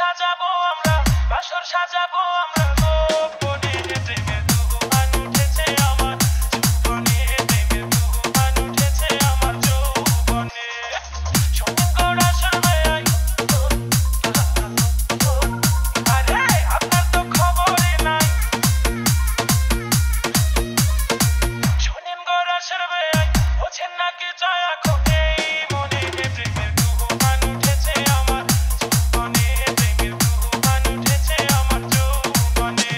সাজাবো আমরা, বাসর সাজাবো আমরা গোপনে। প্রেমের তুফান উঠেছে আমার যৌবনে, প্রেমের তুফান উঠেছে আমার যৌবনে। শোনেন গো রাসের বেলায়, আরে আপনার তো খবরই নাই। শোনেন গো রাসের বেলায়, বোঝেন নাকি জয় এখন এই মনে। প্রেমের তুফান উঠেছে আমার যৌবনে, প্রেমের তুফান উঠেছে আমার যৌবনে।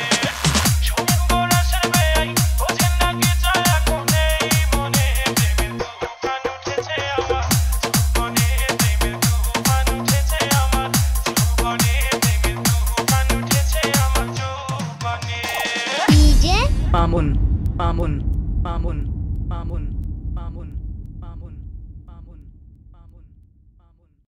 শোনেন গো রাসের বেলায়, বোঝেন নাকি জয় এখন এই মনে। প্রেমের তুফান উঠেছে আমার যৌবনে, প্রেমের তুফান উঠেছে আমার যৌবনে, প্রেমের তুফান উঠেছে আমার যৌবনে। DJ Mamun, Mamun, Mamun, Mamun.